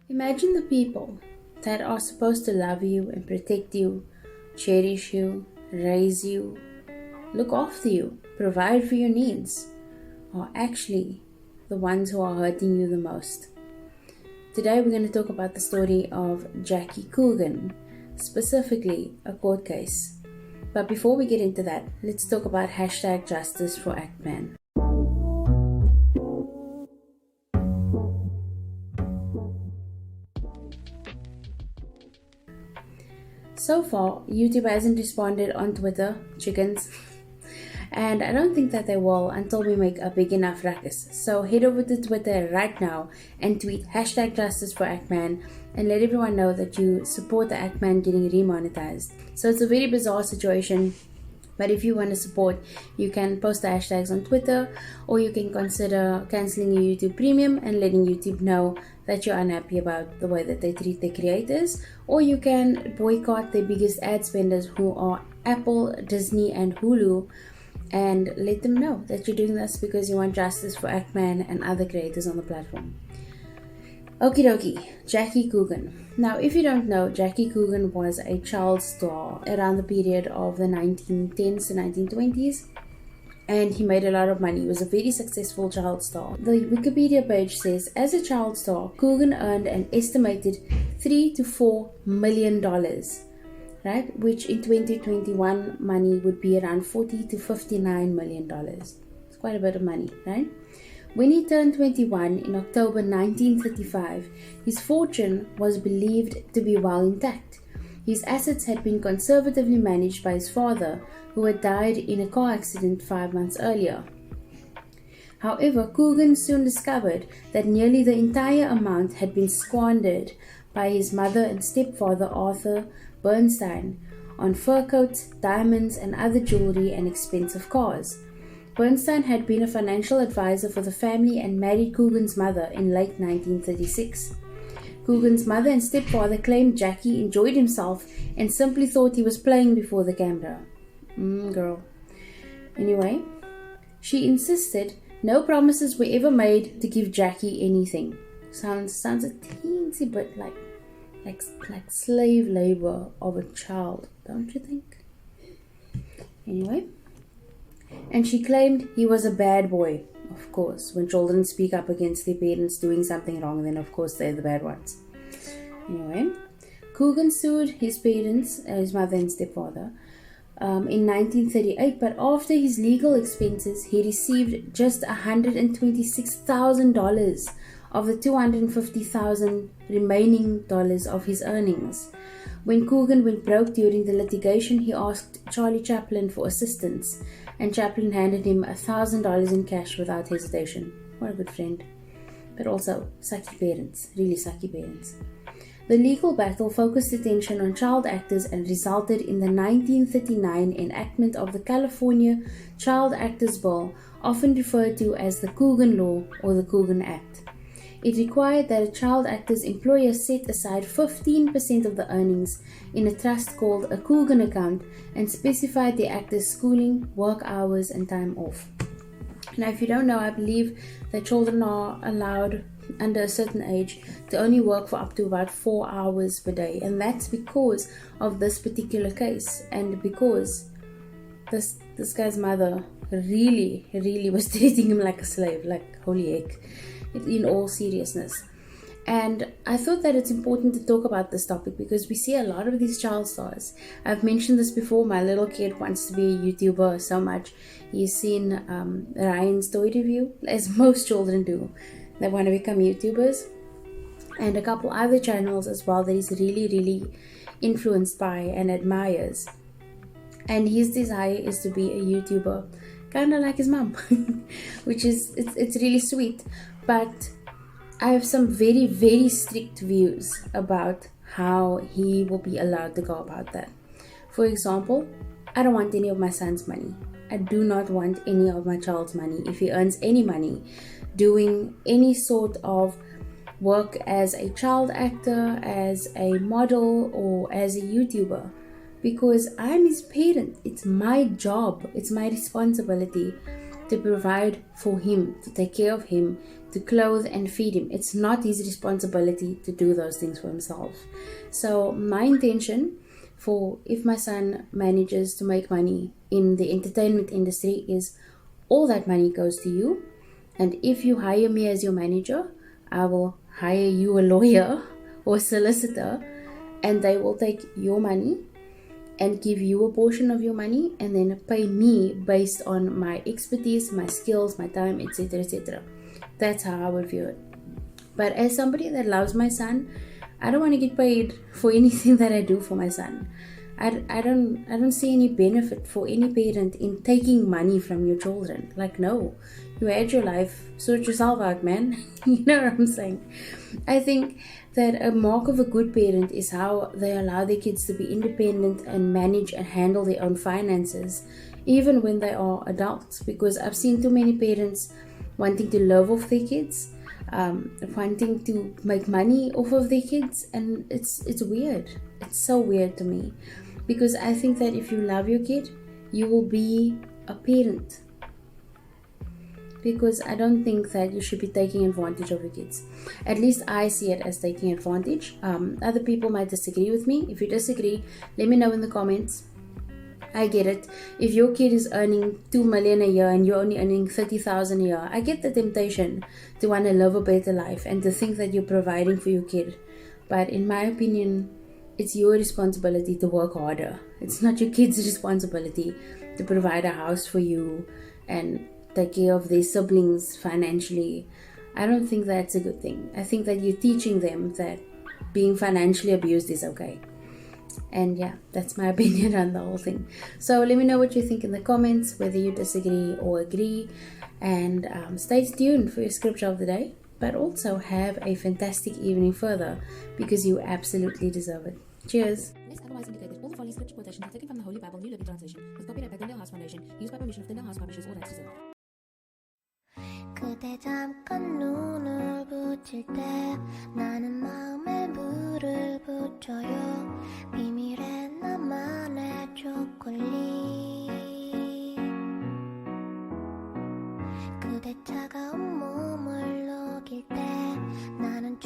Imagine the people that are supposed to love you and protect you, cherish you, raise you, look after you, provide for your needs, are actually the ones who are hurting you the most. Today we're going to talk about the story of Jackie Coogan, specifically a court case. But before we get into that, let's talk about hashtag justice for Actman. So far, YouTube hasn't responded on Twitter, chickens, and I don't think that they will until we make a big enough ruckus. So head over to Twitter right now and tweet hashtag justice for Actman and let everyone know that you support the Actman getting remonetized. So it's a very bizarre situation, but if you want to support, you can post the hashtags on Twitter, or you can consider cancelling your YouTube Premium and letting YouTube know that you're unhappy about the way that they treat their creators, or you can boycott their biggest ad spenders, who are Apple, Disney, and Hulu, and let them know that you're doing this because you want justice for Actman and other creators on the platform. Okie dokie, Jackie Coogan. Now, if you don't know, Jackie Coogan was a child star around the period of the 1910s to 1920s, and he made a lot of money. He was a very successful child star. The Wikipedia page says, as a child star, Coogan earned an estimated $3 to $4 million, right? Which in 2021 money would be around $40 to $59 million. It's quite a bit of money, right? When he turned 21 in October 1935, his fortune was believed to be well intact. His assets had been conservatively managed by his father, who had died in a car accident 5 months earlier. However, Coogan soon discovered that nearly the entire amount had been squandered by his mother and stepfather Arthur Bernstein on fur coats, diamonds, and other jewelry and expensive cars. Bernstein had been a financial advisor for the family and married Coogan's mother in late 1936. Coogan's mother and stepfather claimed Jackie enjoyed himself and simply thought he was playing before the camera. Girl. Anyway, she insisted no promises were ever made to give Jackie anything. Sounds a teensy bit like slave labor of a child, don't you think? Anyway. And she claimed he was a bad boy. Of course, when children speak up against their parents doing something wrong, then of course they're the bad ones. Anyway, Coogan sued his parents, his mother and stepfather, in 1938, but after his legal expenses, he received just $126,000 of the $250,000 remaining dollars of his earnings. When Coogan went broke during the litigation, he asked Charlie Chaplin for assistance, and Chaplin handed him $1,000 in cash without hesitation. What a good friend. But also, sucky parents. Really sucky parents. The legal battle focused attention on child actors and resulted in the 1939 enactment of the California Child Actors Bill, often referred to as the Coogan Law or the Coogan Act. It required that a child actor's employer set aside 15% of the earnings in a trust called a Coogan account and specified the actor's schooling, work hours, and time off. Now, if you don't know, I believe that children are allowed under a certain age to only work for up to about 4 hours per day, and that's because of this particular case, and because this guy's mother really was treating him like a slave, like holy heck, in all seriousness. And I thought that it's important to talk about this topic because we see a lot of these child stars. I've mentioned this before. My little kid wants to be a YouTuber so much. He's seen Ryan's Toy Review, as most children do. They want to become YouTubers, and a couple other channels as well that he's really influenced by and admires. And his desire is to be a YouTuber, kind of like his mom, which is it's really sweet. But I have some very strict views about how he will be allowed to go about that. For example, I don't want any of my son's money. I do not want any of my child's money. If he earns any money doing any sort of work as a child actor, as a model, or as a YouTuber, because I'm his parent. It's my job, it's my responsibility to provide for him, to take care of him, to clothe and feed him. It's not his responsibility to do those things for himself. So my intention for if my son manages to make money in the entertainment industry is all that money goes to you. And if you hire me as your manager, I will hire you a lawyer or solicitor, and they will take your money and give you a portion of your money and then pay me based on my expertise, my skills, my time, etc., etc. That's how I would view it. But as somebody that loves my son, I don't want to get paid for anything that I do for my son. I don't see any benefit for any parent in taking money from your children. Like, no, you had your life, sort yourself out, man. You know what I'm saying? I think that a mark of a good parent is how they allow their kids to be independent and manage and handle their own finances, even when they are adults. Because I've seen too many parents wanting to live off their kids, wanting to make money off of their kids, and it's weird. It's so weird to me, because I think that if you love your kid, you will be a parent. Because I don't think that you should be taking advantage of your kids. At least I see it as taking advantage. Other people might disagree with me. If you disagree, let me know in the comments. I get it. If your kid is earning 2 million a year and you're only earning 30,000 a year, I get the temptation to want to live a better life and to think that you're providing for your kid. But in my opinion, it's your responsibility to work harder. It's not your kid's responsibility to provide a house for you and take care of their siblings financially. I don't think that's a good thing. I think that you're teaching them that being financially abused is okay. And yeah, that's my opinion on the whole thing. So let me know what you think in the comments, whether you disagree or agree. And stay tuned for your scripture of the day. But also have a fantastic evening further, because you absolutely deserve it. Cheers. Unless otherwise indicated, all the following scripture quotations are taken from the Holy Bible, New Living Translation, with copyright by Tyndale Foundation, used by permission of Tyndale House Publishers, all rights reserved. 그대 잠깐 눈을 붙일 때 나는 마음에 물을 붙여요. 비밀의 나만의 초콜릿. 그대 차가운 몸을 녹일 때 나는